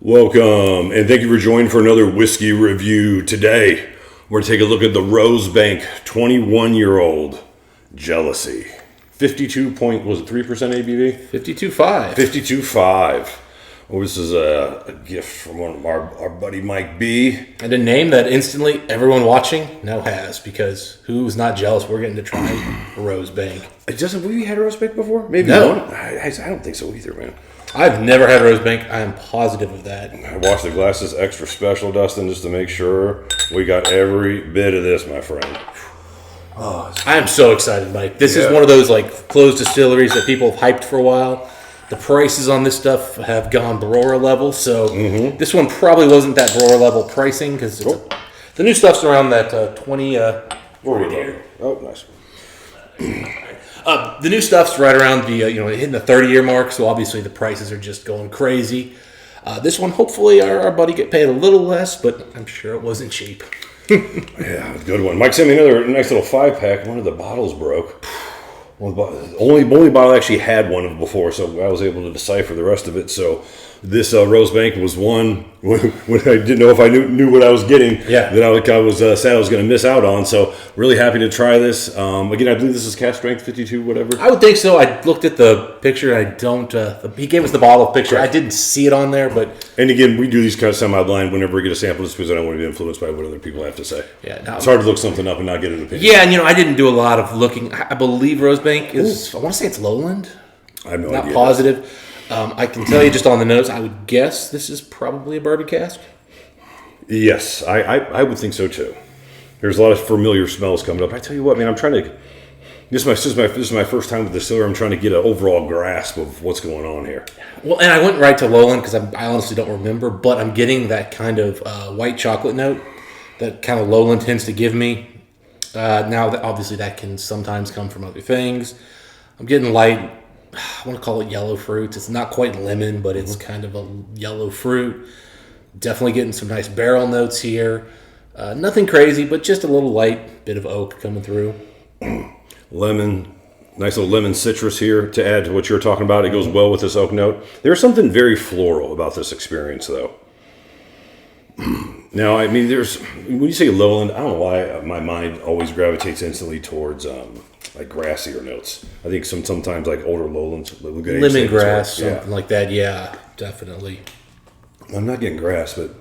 Welcome, and thank you for joining for another whiskey review. Today, we're going to take a look at the Rosebank 21-year-old Jealousy. 52 point, was it 3% ABV? 52.5. 52.5. Oh, this is a gift from one of our buddy Mike B. And a name that instantly everyone watching now has, because who's not jealous? We're getting to try Rosebank. Have we had Rosebank before? Maybe No. one. I don't think so either, man. I've never had Rosebank. I am positive of that. I washed the glasses extra special, Dustin, just to make sure we got every bit of this, my friend. I am so excited, Mike. This is one of those like closed distilleries that people have hyped for a while. The prices on this stuff have gone Barora level, so this one probably wasn't that Barora level pricing because the new stuff's around that 20. Oh, nice. The new stuff's right around the hitting the 30-year mark, so obviously the prices are just going crazy. This one, hopefully, our buddy get paid a little less, but I'm sure it wasn't cheap. Yeah, good one. Mike sent me another nice little 5-pack. One of the bottles broke. Only bottle I actually had one of before, so I was able to decipher the rest of it. So this Rosebank was one when I didn't know if I knew what I was getting. Yeah. That I was sad I was going to miss out on. So really happy to try this. Again, I believe this is cast strength 52, whatever. I would think so. I looked at the picture. I don't. He gave us the bottle picture. I didn't see it on there, but And again, we do these kind of semi-blind whenever we get a sample, just because I don't want to be influenced by what other people have to say. yeah, no, It's hard to look something up and not get an opinion. yeah, and I didn't do a lot of looking. I believe Rosebank is. I want to say it's Lowland. I have no Not idea. positive. I can tell you just on the notes. I would guess this is probably a bourbon cask. Yes, I would think so too. There's a lot of familiar smells coming up. I tell you what, man, I'm trying to. This is my first time with the distiller. I'm trying to get an overall grasp of what's going on here. Well, and I went right to Lowland because I honestly don't remember, but I'm getting that kind of white chocolate note that kind of Lowland tends to give me. Now, obviously, that can sometimes come from other things. I'm getting light. I want to call it yellow fruit. It's not quite lemon, but it's kind of a yellow fruit. Definitely getting some nice barrel notes here. Nothing crazy, but just a little light bit of oak coming through. Lemon, nice little lemon citrus here to add to what you're talking about. It goes well with this oak note. There's something very floral about this experience, though. Now, I mean, when you say lowland, I don't know why my mind always gravitates instantly towards like grassier notes. I think sometimes like older lowlands, Lemongrass, something like that. Yeah, definitely. I'm not getting grass, but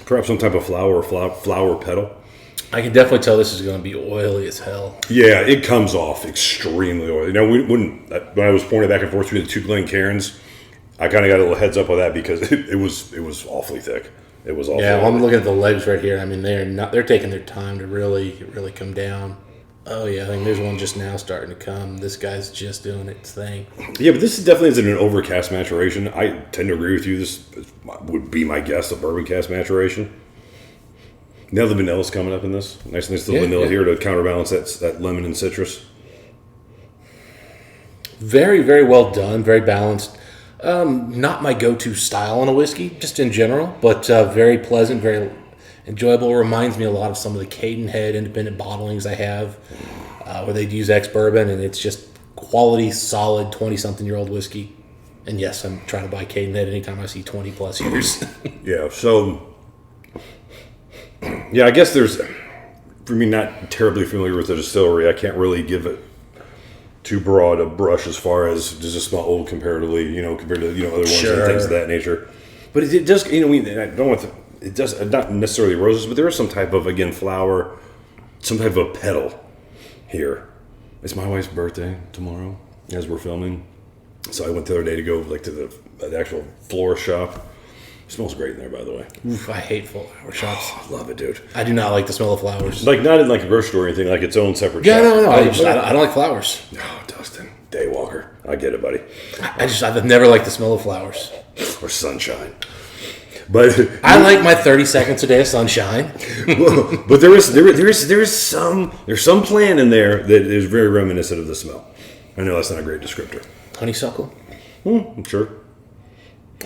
perhaps some type of flower petal. I can definitely tell this is going to be oily as hell. Yeah, it comes off extremely oily. Now, when I was pointing back and forth between the two Glencairns, I kind of got a little heads up on that because it was awfully thick. It was awfully. Yeah, well, I'm looking at the legs right here. I mean, they're taking their time to really come down. Oh yeah, I think there's one just now starting to come. This guy's just doing its thing. Yeah, but this definitely isn't an overcast maturation. I tend to agree with you. This would be my guess, a bourbon cast maturation. Now the vanilla's coming up in this. Nice little vanilla here to counterbalance that lemon and citrus. Very, very well done. Very balanced. Not my go-to style on a whiskey, just in general, but very pleasant, very enjoyable. Reminds me a lot of some of the Cadenhead independent bottlings I have, where they'd use ex-bourbon, and it's just quality, solid 20-something-year-old whiskey. And yes, I'm trying to buy Cadenhead anytime I see 20-plus years. Yeah, so... Yeah, I guess for me, not terribly familiar with the distillery, I can't really give it too broad a brush as far as does it smell old comparatively, compared to other ones and things of that nature. But it does, I don't want to. It does not necessarily roses, but there is some type of flower, some type of a petal here. It's my wife's birthday tomorrow as we're filming, so I went the other day to go to the actual florist shop. It smells great in there, by the way. Oof, I hate flower shops. Oh, I love it, dude. I do not like the smell of flowers. Like, not in a grocery store or anything, like its own separate Yeah, shop. no. I don't like flowers. No, Dustin. Daywalker. I get it, buddy. I've never liked the smell of flowers. Or sunshine. But I like my 30 seconds a day of sunshine. but there's some plant in there that is very reminiscent of the smell. I know that's not a great descriptor. Honeysuckle? Sure.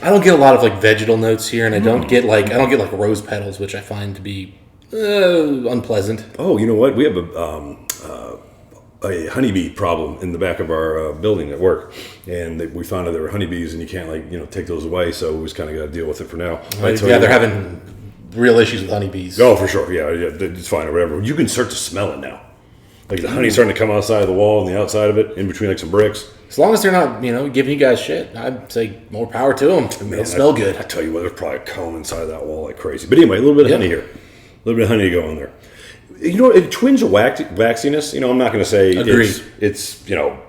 I don't get a lot of vegetal notes here, and I don't get rose petals, which I find to be unpleasant. Oh, you know what? We have a a honeybee problem in the back of our building at work, and we found out there were honeybees, and you can't take those away. So we just kind of got to deal with it for now. Right, so they're having real issues with honeybees. Oh, for sure. Yeah, it's fine or whatever. You can start to smell it now. Like the honey's starting to come outside of the wall and the outside of it, in between like some bricks. As long as they're not, giving you guys shit, I'd say more power to them. It'll smell good. I tell you what, there's probably a comb inside that wall like crazy. But anyway, a little bit of honey here. A little bit of honey to go in there. It twinge of waxiness. I'm not going to say it's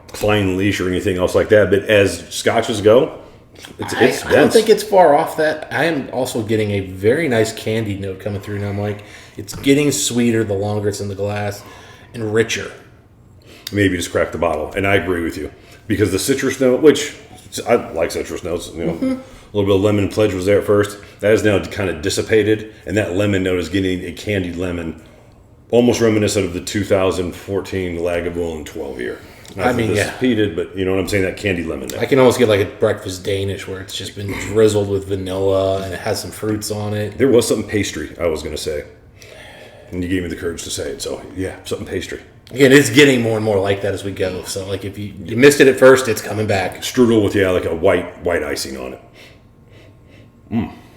Klein leash or anything else like that. But as scotches go, it's I don't think it's far off that. I am also getting a very nice candy note coming through now, Mike. It's getting sweeter the longer it's in the glass and richer. Maybe just crack the bottle. And I agree with you. Because the citrus note, which I like citrus notes, a little bit of lemon pledge was there at first. That has now kind of dissipated. And that lemon note is getting a candied lemon, almost reminiscent of the 2014 Lagavulin 12 year. Not dissipated, but you know what I'm saying? That candied lemon note. I can almost get like a breakfast Danish where it's just been drizzled with vanilla and it has some fruits on it. There was something pastry, I was going to say. And you gave me the courage to say it. So, yeah, something pastry. Again, it's getting more and more like that as we go. So, like, if you missed it at first, it's coming back. Strudel with, like a white icing on it.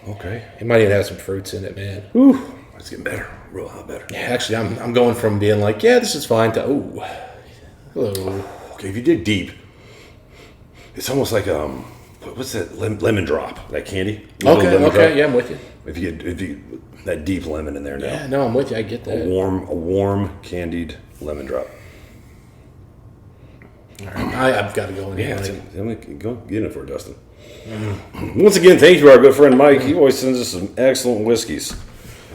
Okay. It might even have some fruits in it, man. Ooh, it's getting better. Real lot better. Yeah, actually, I'm going from being like, yeah, this is fine to, hello. Okay, if you dig deep, it's almost like, what's that, lemon drop, that candy? Okay, drop. Yeah, I'm with you. If you get that deep lemon in there now. Yeah, no, I'm with you. I get that. A warm candied lemon drop. All right, I've got to go in here. Go get in it for it, Dustin. Once again, thank you to our good friend Mike. He always sends us some excellent whiskeys.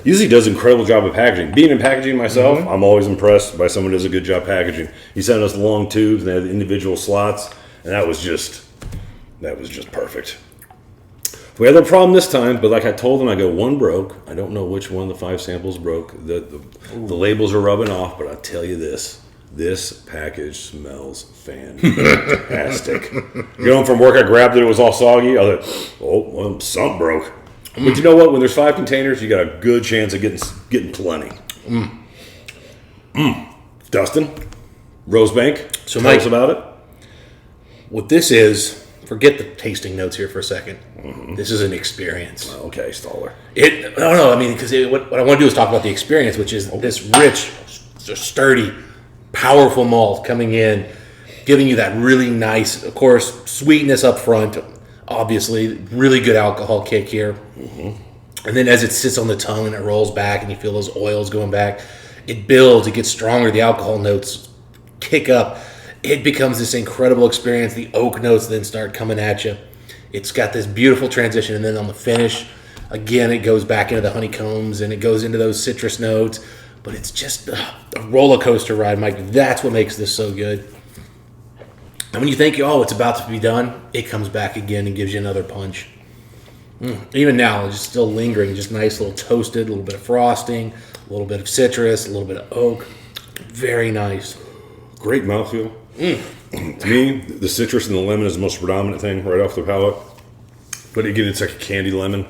Usually does an incredible job of packaging. Being in packaging myself, I'm always impressed by someone who does a good job packaging. He sent us long tubes, and they had individual slots, and that was just perfect. We had a problem this time, but like I told him, I go, one broke. I don't know which one of the 5 samples broke. The labels are rubbing off, but I'll tell you this package smells fantastic. Get home from work, I grabbed it, it was all soggy. I was like, something broke. But you know what? When there's 5 containers, you got a good chance of getting plenty. Dustin, Rosebank, so tell us about it. What this is... Forget the tasting notes here for a second. This is an experience. Okay, Staller. I don't know. I mean, because what I want to do is talk about the experience, which is this rich, sturdy, powerful malt coming in, giving you that really nice, of course, sweetness up front. Obviously, really good alcohol kick here. And then as it sits on the tongue and it rolls back and you feel those oils going back, it builds, it gets stronger, the alcohol notes kick up. It becomes this incredible experience. The oak notes then start coming at you. It's got this beautiful transition, and then on the finish, again, it goes back into the honeycombs, and it goes into those citrus notes. But it's just a roller coaster ride, Mike. That's what makes this so good. And when you think, it's about to be done, it comes back again and gives you another punch. Even now, it's just still lingering, just nice little toasted, a little bit of frosting, a little bit of citrus, a little bit of oak. Very nice. Great mouthfeel. To me, the citrus and the lemon is the most predominant thing right off the palate. But again, it's like a candy lemon.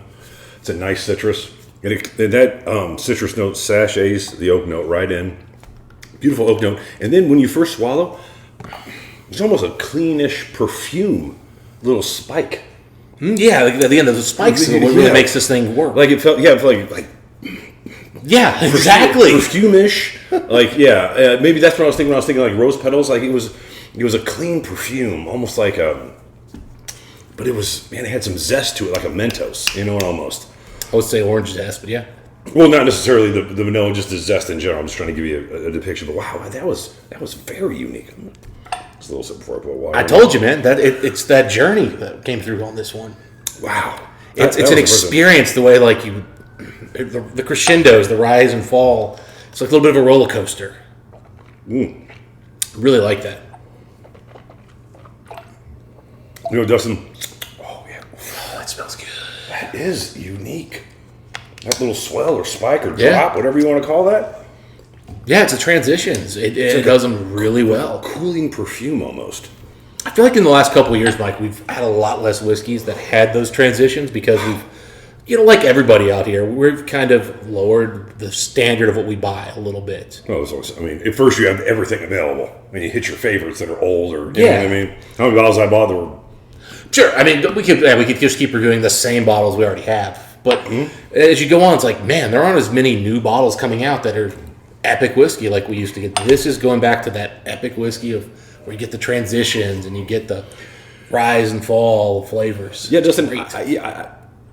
It's a nice citrus. And that citrus note sachets the oak note right in. Beautiful oak note. And then when you first swallow, it's almost a cleanish perfume, little spike. Yeah, at the end of the spikes is what really makes this thing work. Like it felt like yeah, exactly. Perfume-ish. Maybe that's what I was thinking when I was thinking like rose petals. Like it was a clean perfume, almost like but it was, it had some zest to it, like a Mentos, almost. I would say orange zest, but yeah. Well, not necessarily the vanilla, just the zest in general. I'm just trying to give you a depiction. But wow, that was very unique. Just a little sip before I put water. I told you, man, that it's that journey that came through on this one. Wow. It's an experience, the way like you... The crescendos, the rise and fall. It's like a little bit of a roller coaster. Really like that. Dustin. Oh, yeah. That smells good. That is unique. That little swell or spike or drop, whatever you want to call that. Yeah, it's a transitions. It does them really well. Cooling perfume almost. I feel like in the last couple of years, Mike, we've had a lot less whiskeys that had those transitions because we've like everybody out here, we've kind of lowered the standard of what we buy a little bit. Well, at first you have everything available. I mean, you hit your favorites that are old, or you know what I mean. How many bottles I bought that were? Sure. I mean, we could just keep reviewing the same bottles we already have. But as you go on, it's like, man, there aren't as many new bottles coming out that are epic whiskey like we used to get. This is going back to that epic whiskey of where you get the transitions and you get the rise and fall flavors. Yeah, Justin,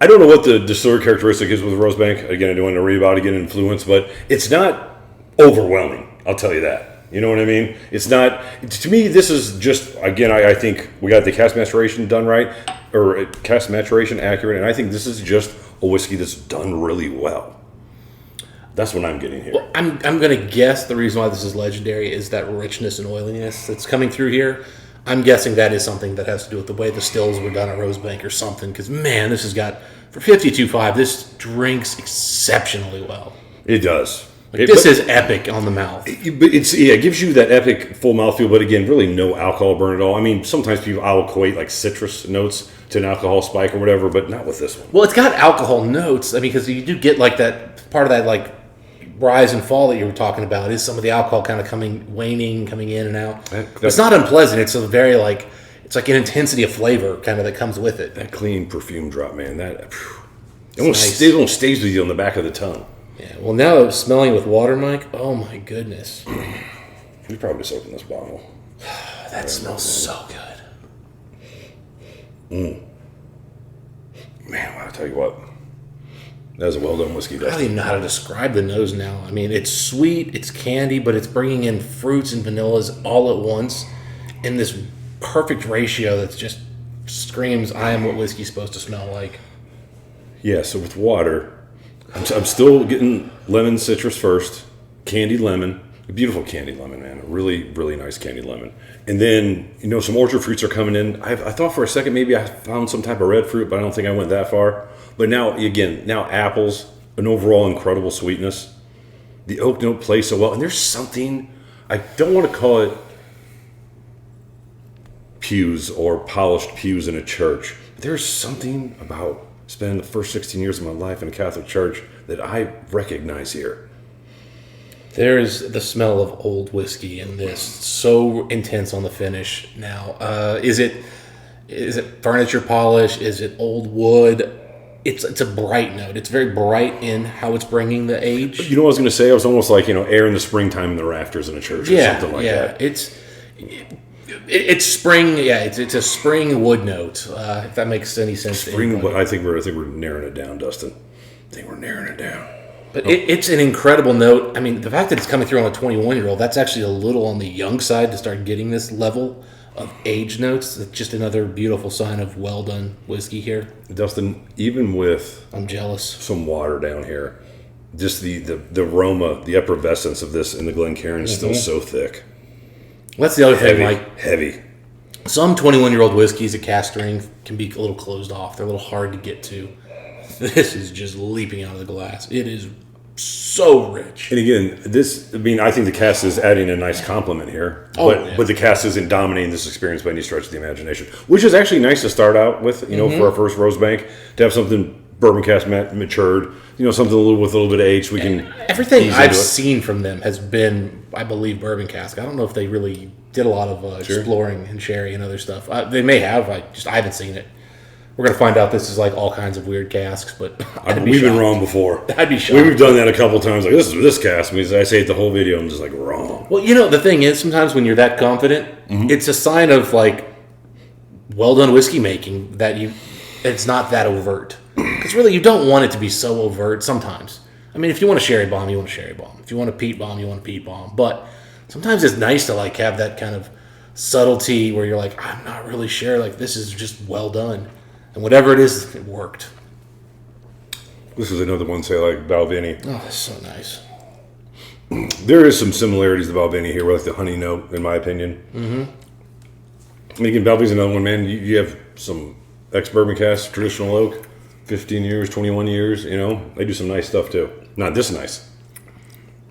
I don't know what the distiller characteristic is with Rosebank. Again, I don't want to read about it, get influence, but it's not overwhelming. I'll tell you that. You know what I mean? It's not. To me, this is just, again, I think we got the cask maturation done right, or cask maturation accurate, and I think this is just a whiskey that's done really well. That's what I'm getting here. Well, I'm going to guess the reason why this is legendary is that richness and oiliness that's coming through here. I'm guessing that is something that has to do with the way the stills were done at Rosebank or something. Because, man, this has got, for 52.5, this drinks exceptionally well. It does. This is epic on the mouth. It gives you that epic full mouthfeel, but again, really no alcohol burn at all. I mean, sometimes I'll equate like citrus notes to an alcohol spike or whatever, but not with this one. Well, it's got alcohol notes. I mean, because you do get like that part of that like rise and fall that you were talking about is some of the alcohol kind of coming in and out. It's not unpleasant. It's a very like, it's like an intensity of flavor kind of that comes with it. That clean perfume drop, man. It almost stays with you on the back of the tongue. Yeah. Well, now smelling with water, Mike. Oh my goodness. You probably just opened this bottle. That smells so good. Man, I'll tell you what. That was a well-done whiskey. I don't even know how to describe the nose now. I mean, it's sweet, it's candy, but it's bringing in fruits and vanillas all at once in this perfect ratio that just screams, I am what whiskey's supposed to smell like. Yeah, so with water, I'm still getting lemon citrus first, candied lemon, a beautiful candied lemon, man, a really, really nice candied lemon. And then, some orchard fruits are coming in. I thought for a second maybe I found some type of red fruit, but I don't think I went that far. But now apples, an overall incredible sweetness. The oak note plays so well. And there's something, I don't want to call it pews or polished pews in a church. But there's something about spending the first 16 years of my life in a Catholic church that I recognize here. There's the smell of old whiskey in this, so intense on the finish now. Is it furniture polish? Is it old wood? It's a bright note. It's very bright in how it's bringing the age. You know what I was going to say? It was almost like, air in the springtime in the rafters in a church or something like that. It's spring. Yeah, it's a spring wood note. If that makes any sense. Spring. I think we're narrowing it down, Dustin. I think we're narrowing it down. But it's an incredible note. I mean, the fact that it's coming through on a 21-year-old, that's actually a little on the young side to start getting this level of age notes. It's just another beautiful sign of well-done whiskey here. Dustin, even with... I'm jealous. Some water down here, just the aroma, the effervescence of this in the Glencairn is still so thick. That's the other thing, Mike. Heavy. Some 21-year-old whiskeys at cask strength can be a little closed off. They're a little hard to get to. This is just leaping out of the glass. It is so rich. And again, I think the cask is adding a nice compliment here. But the cask isn't dominating this experience by any stretch of the imagination, which is actually nice to start out with, for our first Rosebank, to have something bourbon cask matured, something with a little bit of age. Everything I've seen from them has been, I believe, bourbon cask. I don't know if they really did a lot of exploring in sherry and other stuff. They may have. I haven't seen it. We're going to find out this is like all kinds of weird casks, but we've been wrong before. I'd be shocked. We've done that a couple times. Like, this is this cask. I mean, I say it the whole video, I'm just like, wrong. Well, the thing is, sometimes when you're that confident, it's a sign of like well-done whiskey making that it's not that overt. Because really, you don't want it to be so overt sometimes. I mean, if you want a sherry bomb, you want a sherry bomb. If you want a peat bomb, you want a peat bomb. But sometimes it's nice to like have that kind of subtlety where you're like, I'm not really sure. Like, this is just well done. And whatever it is, it worked. This is another one, say, like Balvenie. Oh, that's so nice. There is some similarities to Balvenie here, with the honey note, in my opinion. And again, Balvenie's another one, man. You have some ex-bourbon cask, traditional oak, 15 years, 21 years, They do some nice stuff, too. Not this nice.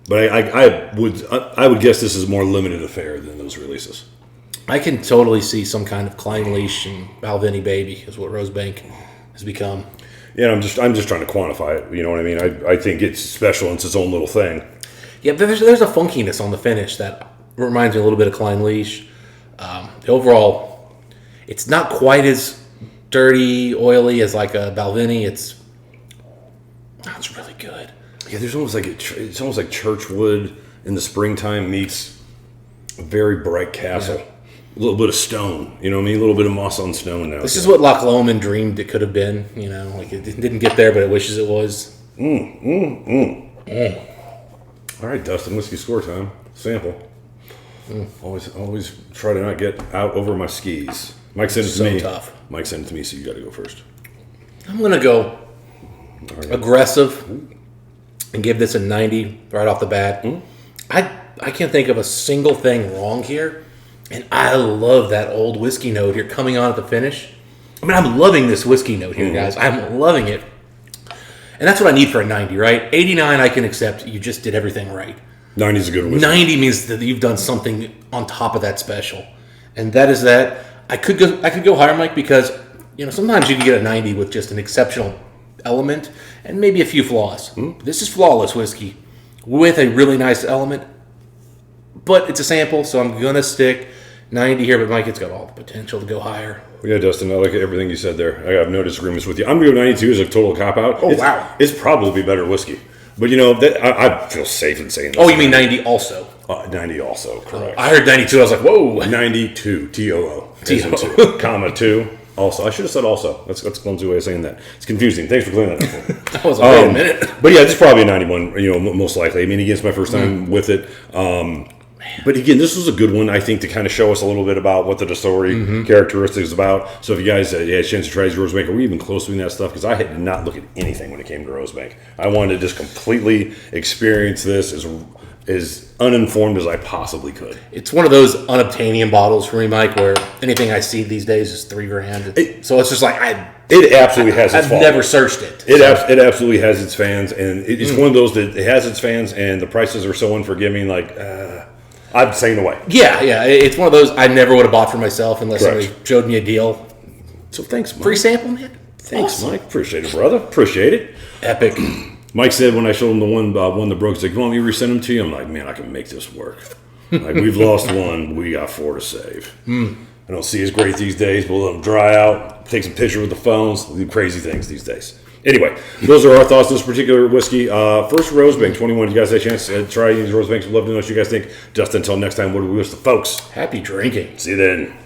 But I would guess this is a more limited affair than those releases. I can totally see some kind of Klein Leash and Balvenie baby is what Rosebank has become. Yeah, I'm just trying to quantify it. You know what I mean? I think it's special and it's its own little thing. Yeah, there's a funkiness on the finish that reminds me a little bit of Klein Leash. The overall, it's not quite as dirty, oily as like a Balvenie. It's really good. Yeah, there's almost like it's almost like Churchwood in the springtime meets a very bright castle. Yeah. A little bit of stone, you know what I mean? A little bit of moss on stone now. This is what Loch Lomond dreamed it could have been, you know? Like, it didn't get there, but it wishes it was. All right, Dustin, whiskey score time. Sample. Always try to not get out over my skis. Mike sent it to me. Tough. Mike sent it to me, so you got to go first. I'm going to go aggressive and give this a 90 right off the bat. I can't think of a single thing wrong here. And I love that old whiskey note here coming on at the finish. I mean, I'm loving this whiskey note here, guys. I'm loving it. And that's what I need for a 90, right? 89, I can accept. You just did everything right. 90 is a good whiskey. 90 means that you've done something on top of that special. And that is that. I could go higher, Mike, because, you know, sometimes you can get a 90 with just an exceptional element and maybe a few flaws. This is flawless whiskey with a really nice element. But it's a sample, so I'm going to stick 90 here, but Mike, it's got all the potential to go higher. Yeah, Dustin, I like everything you said there. I have no disagreements with you. I'm going to go 92 as a total cop-out. Oh, wow. It's probably better whiskey. But, you know, I feel safe in saying that. Oh, you mean 90 also? 90 also, correct. I heard 92. I was like, whoa. 92, T-O-O. T-O-O. Comma, 2. Also. I should have said also. That's a clumsy way of saying that. It's confusing. Thanks for clearing that up for me. That was wait a minute. But, yeah, it's probably a 91, you know, most likely. I mean, again, it's my first time with it. But again, this was a good one, I think, to kind of show us a little bit about what the distillery characteristics is about. So if you guys had a chance to try Rosebank, are we even close to doing that stuff? Because I did not look at anything when it came to Rosebank. I wanted to just completely experience this as uninformed as I possibly could. It's one of those unobtainium bottles for me, Mike, where anything I see these days is $3,000. So it's just like it absolutely has its I've never searched it. It absolutely has its fans, and it's one of those that it has its fans, and the prices are so unforgiving. Like I'm staying away. Yeah. It's one of those I never would have bought for myself unless somebody showed me a deal. So thanks, Mike. Free sample, man. Thanks, awesome. Mike. Appreciate it, brother. Appreciate it. Epic. Mike said when I showed him the one that broke, he's like, "You want me to resend them to you?" I'm like, "Man, I can make this work." Like, we've lost one, we got 4 to save. I don't see as great these days. We'll let them dry out, take some picture with the phones, do crazy things these days. Anyway, those are our thoughts on this particular whiskey. First, Rosebank 21. You guys had a chance to try these Rosebanks. We'd love to know what you guys think. Just until next time, what do we wish the folks? Happy drinking. See you then.